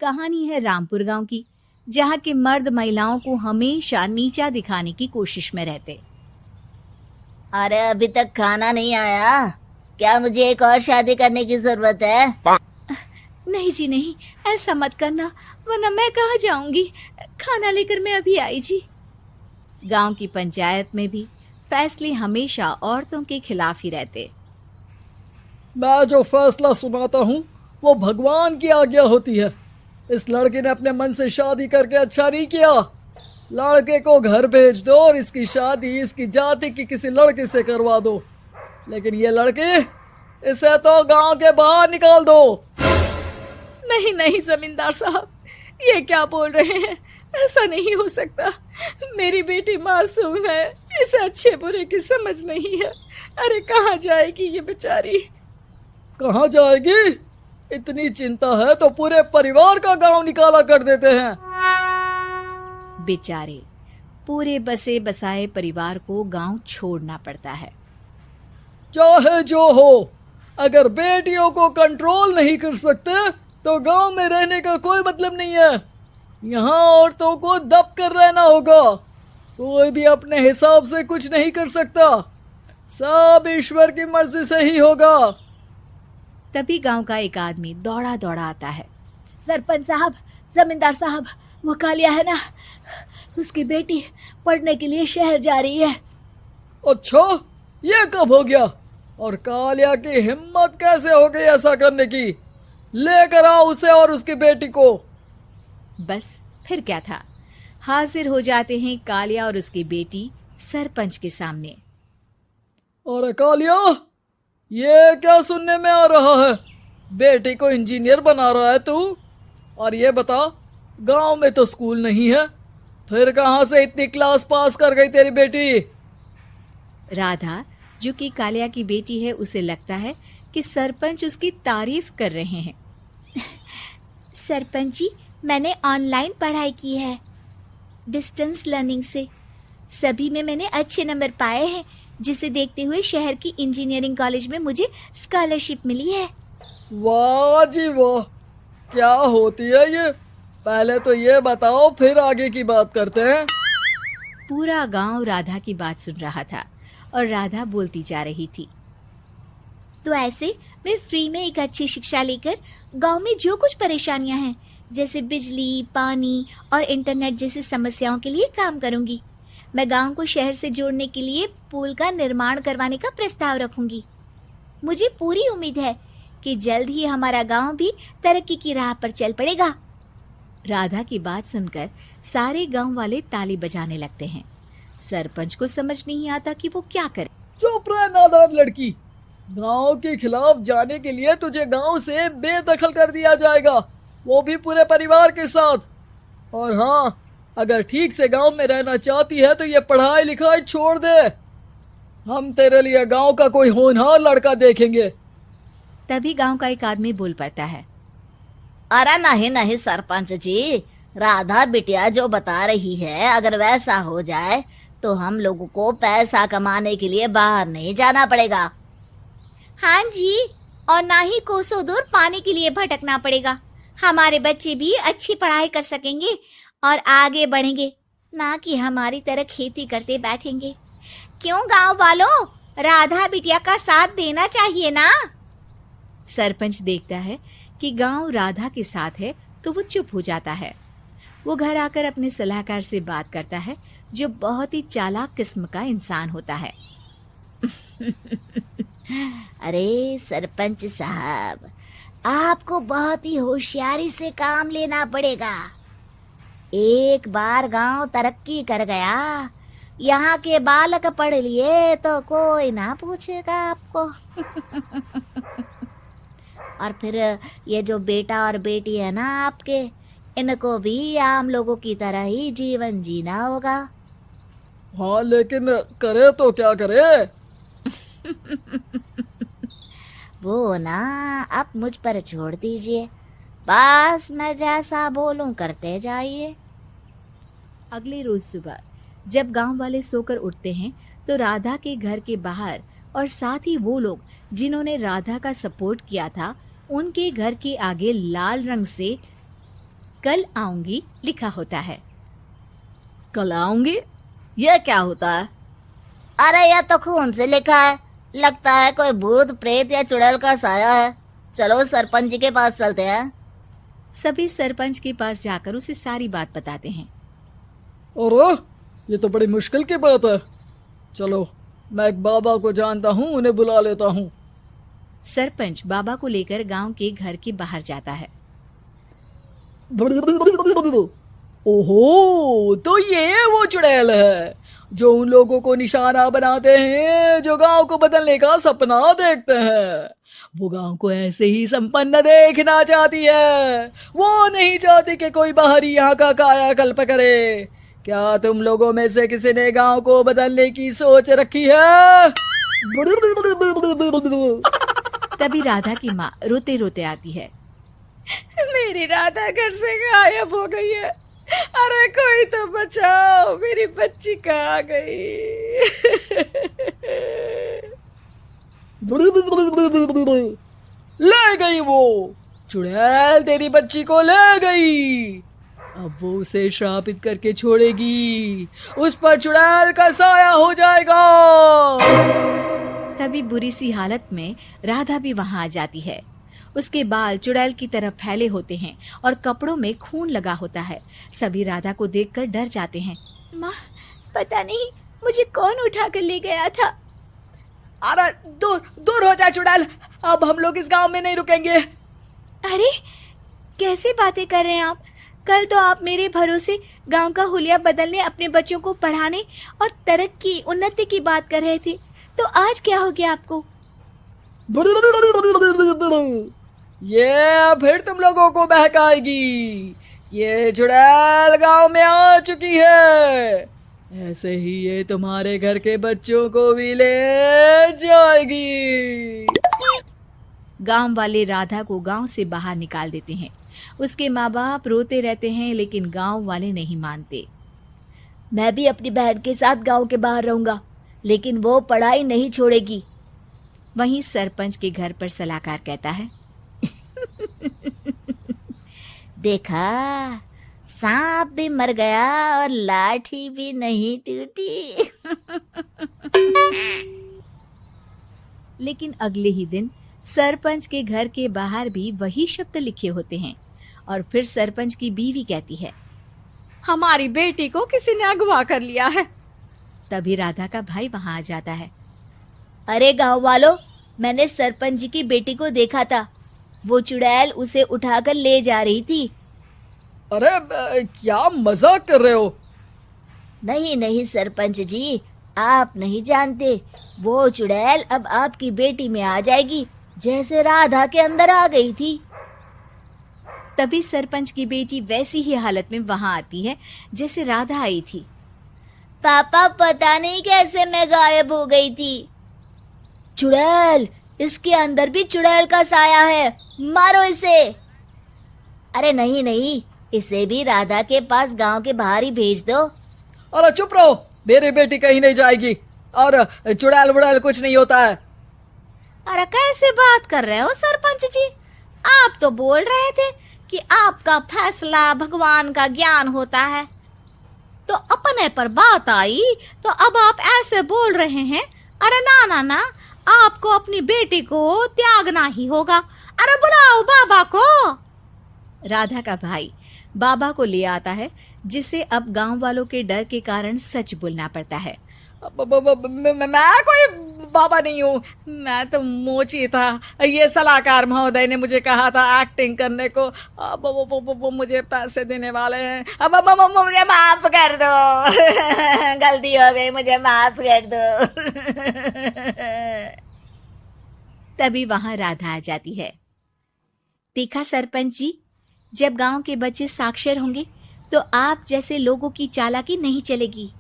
कहानी है रामपुर गांव की, जहां के मर्द महिलाओं को हमेशा नीचा दिखाने की कोशिश में रहते। अरे अभी तक खाना नहीं आया क्या? मुझे एक और शादी करने की जरूरत है। नहीं जी नहीं, ऐसा मत करना, वरना मैं कहाँ जाऊंगी। खाना लेकर मैं अभी आई जी। गांव की पंचायत में भी फैसले हमेशा औरतों के खिलाफ ही रहते। मैं जो फैसला सुनाता हूँ वो भगवान की आज्ञा होती है। इस लड़के ने अपने मन से शादी करके अच्छा नहीं किया। लड़के को घर भेज दो और इसकी शादी इसकी जाति की किसी लड़के से करवा दो, लेकिन ये लड़की, इसे तो गांव के बाहर निकाल दो। नहीं नहीं जमींदार साहब, ये क्या बोल रहे हैं? ऐसा नहीं हो सकता। मेरी बेटी मासूम है, इसे अच्छे बुरे की समझ नहीं है। अरे कहाँ जाएगी ये बेचारी? कहाँ जाएगी? इतनी चिंता है तो पूरे परिवार का गांव निकाला कर देते हैं। बेचारे पूरे बसे बसाए परिवार को गांव छोड़ना पड़ता है। चाहे जो हो, अगर बेटियों को कंट्रोल नहीं कर सकते तो गांव में रहने का कोई मतलब नहीं है। यहाँ औरतों को दब कर रहना होगा। कोई भी अपने हिसाब से कुछ नहीं कर सकता, सब ईश्वर की मर्जी से ही होगा। तभी गांव का एक आदमी दौड़ा दौड़ा आता है। सरपंच साहब, जमींदार साहब, वो कालिया है ना, उसकी बेटी पढ़ने के लिए शहर जा रही है। अच्छा, ये कब हो गया? और कालिया की हिम्मत कैसे हो गई ऐसा करने की? लेकर आओ उसे और उसकी बेटी को। बस फिर क्या था, हाजिर हो जाते हैं कालिया और उसकी बेटी सरपंच के सामने। अरे कालिया, ये क्या सुनने में आ रहा है? बेटी को इंजीनियर बना रहा है तू? और ये बता, गांव में तो स्कूल नहीं है, फिर कहां से इतनी क्लास पास कर गई तेरी बेटी? राधा, जो कि कालिया की बेटी है, उसे लगता है कि सरपंच उसकी तारीफ कर रहे हैं। सरपंच जी, मैंने ऑनलाइन पढ़ाई की है, डिस्टेंस लर्निंग से। सभी में मैंने अच्छे नंबर पाए हैं, जिसे देखते हुए शहर की इंजीनियरिंग कॉलेज में मुझे स्कॉलरशिप मिली है। वाह जी वाह, क्या होती है ये? पहले तो ये बताओ, फिर आगे की बात करते हैं। पूरा गांव राधा की बात सुन रहा था और राधा बोलती जा रही थी। तो ऐसे मैं फ्री में एक अच्छी शिक्षा लेकर गांव में जो कुछ परेशानियां हैं, जैसे बिजली, पानी और इंटरनेट जैसी समस्याओं के लिए काम करूंगी। मैं गांव को शहर से जोड़ने के लिए पुल का निर्माण करवाने का प्रस्ताव रखूंगी। मुझे पूरी उम्मीद है कि जल्द ही हमारा गांव भी तरक्की की राह पर चल पड़ेगा। राधा की बात सुनकर सारे गांव वाले ताली बजाने लगते हैं। सरपंच को समझ नहीं आता कि वो क्या करे। चुप रह नादान लड़की, गांव के खिलाफ जाने के लिए तुझे गांव से बेदखल कर दिया जाएगा, वो भी पूरे परिवार के साथ। और हाँ, अगर ठीक से गांव में रहना चाहती है तो ये पढ़ाई लिखाई छोड़ दे। हम तेरे लिए गांव का कोई होनहार लड़का देखेंगे। तभी गांव का एक आदमी बोल पड़ता है। अरे नहीं नहीं सरपंच जी, राधा बिटिया जो बता रही है, अगर वैसा हो जाए तो हम लोगों को पैसा कमाने के लिए बाहर नहीं जाना पड़ेगा। हाँ जी, और ना ही कोसों दूर पानी के लिए भटकना पड़ेगा। हमारे बच्चे भी अच्छी पढ़ाई कर सकेंगे और आगे बढ़ेंगे, ना कि हमारी तरह खेती करते बैठेंगे। क्यों गांव वालों, राधा बिटिया का साथ देना चाहिए ना। सरपंच देखता है कि गांव राधा के साथ है तो वो चुप हो जाता है। वो घर आकर अपने सलाहकार से बात करता है, जो बहुत ही चालाक किस्म का इंसान होता है। अरे सरपंच साहब, आपको बहुत ही होशियारी से काम लेना पड़ेगा। एक बार गांव तरक्की कर गया, यहाँ के बालक पढ़ लिए तो कोई ना पूछेगा आपको। और फिर ये जो बेटा और बेटी है ना आपके, इनको भी आम लोगों की तरह ही जीवन जीना होगा। हाँ, लेकिन करे तो क्या करे? वो ना आप मुझ पर छोड़ दीजिए, बस मैं जैसा बोलूं करते जाइए। अगले रोज सुबह जब गांव वाले सोकर उठते हैं तो राधा के घर के बाहर और साथ ही वो लोग जिन्होंने राधा का सपोर्ट किया था, उनके घर के आगे लाल रंग से कल आऊंगी लिखा होता है। कल आऊंगी, यह क्या होता है? अरे यह तो खून से लिखा है, लगता है कोई भूत प्रेत या चुड़ैल का साया है। चलो सरपंच जी के पास चलते हैं। सभी सरपंच के पास जाकर उसे सारी बात बताते हैं। अरे ये तो बड़ी मुश्किल की बात है। चलो मैं एक बाबा को जानता हूँ, उन्हें बुला लेता हूँ। सरपंच बाबा को लेकर गांव के घर के बाहर जाता है। ओहो, तो ये वो चुड़ैल है जो उन लोगों को निशाना बनाते हैं जो गांव को बदलने का सपना देखते हैं। वो गांव को ऐसे ही संपन्न देखना चाहती है, वो नहीं चाहती कि कोई बाहरी यहाँ का कायाकल्प करे। क्या तुम लोगों में से किसी ने गांव को बदलने की सोच रखी है? तभी राधा की माँ रोते रोते आती है। मेरी राधा घर से गायब हो गई है। अरे कोई तो बचाओ, मेरी बच्ची कहाँ गई? ले गई वो चुड़ैल, तेरी बच्ची को ले गई। अब वो उसे श्रापित करके छोड़ेगी, उस पर चुड़ैल का साया हो जाएगा। तभी बुरी सी हालत में राधा भी वहां आ जाती है। उसके बाल चुड़ैल की तरह फैले होते हैं और कपड़ों में खून लगा होता है। सभी राधा को देखकर डर जाते हैं। माँ, पता नहीं मुझे कौन उठा कर ले गया था। अरे दूर दूर हो जा चुड़ैल, अब हम लोग इस गांव में नहीं रुकेंगे। अरे कैसे बातें कर रहे हैं आप? कल तो आप मेरे भरोसे गांव का हुलिया बदलने, अपने बच्चों को पढ़ाने और तरक्की उन्नति की बात कर रहे थे, तो आज क्या हो गया आपको? ये फिर तुम लोगों को बहकाएगी। ये चुड़ैल गांव में आ चुकी है, ऐसे ही ये तुम्हारे घर के बच्चों को भी ले जाएगी। गांव वाले राधा को गांव से बाहर निकाल देते हैं। उसके माँ बाप रोते रहते हैं, लेकिन गांव वाले नहीं मानते। मैं भी अपनी बहन के साथ गांव के बाहर रहूंगा, लेकिन वो पढ़ाई नहीं छोड़ेगी। वहीं सरपंच के घर पर सलाहकार कहता है। देखा, सांप भी मर गया और लाठी भी नहीं टूटी। लेकिन अगले ही दिन सरपंच के घर के बाहर भी वही शब्द लिखे होते हैं। और फिर सरपंच की बीवी कहती है, हमारी बेटी को किसी ने अगवा कर लिया है। तभी राधा का भाई वहां आ जाता है। अरे गांव वालों, मैंने सरपंच जी की बेटी को देखा था। वो चुड़ैल उसे उठाकर ले जा रही थी। अरे क्या मजाक कर रहे हो? नहीं नहीं सरपंच जी, आप नहीं जानते। वो चुड़ैल अब आपकी बेटी में आ जाएगी, जैसे राधा के अंदर आ गई थी। तभी सरपंच की बेटी वैसी ही हालत में वहां आती है जैसे राधा आई थी। पापा, पता नहीं कैसे मैं गायब हो गई थी। चुड़ैल, इसके अंदर भी चुड़ैल का साया है, मारो इसे। अरे नहीं नहीं, इसे भी राधा के पास गांव के बाहर ही भेज दो। अरे चुप रहो, मेरी बेटी कहीं नहीं जाएगी और चुड़ैल वुड़ैल कुछ नहीं होता है। अरे कैसे बात कर रहे हो सरपंच जी? आप तो बोल रहे थे कि आपका फैसला भगवान का ज्ञान होता है, तो अपने पर बात आई तो अब आप ऐसे बोल रहे हैं। अरे ना ना ना, आपको अपनी बेटी को त्यागना ही होगा। अरे बुलाओ बाबा को। राधा का भाई बाबा को ले आता है, जिसे अब गांव वालों के डर के कारण सच बोलना पड़ता है। मैं कोई बाबा नहीं हूँ, मैं तो मोची था। ये सलाहकार महोदय ने मुझे कहा था एक्टिंग करने को। अब वो मुझे पैसे देने वाले हैं। अब मुझे माफ कर दो। गलती हो गई, मुझे माफ कर दो। तभी वहां राधा आ जाती है। देखा सरपंच जी, जब गांव के बच्चे साक्षर होंगे तो आप जैसे लोगों की चालाकी नहीं चलेगी।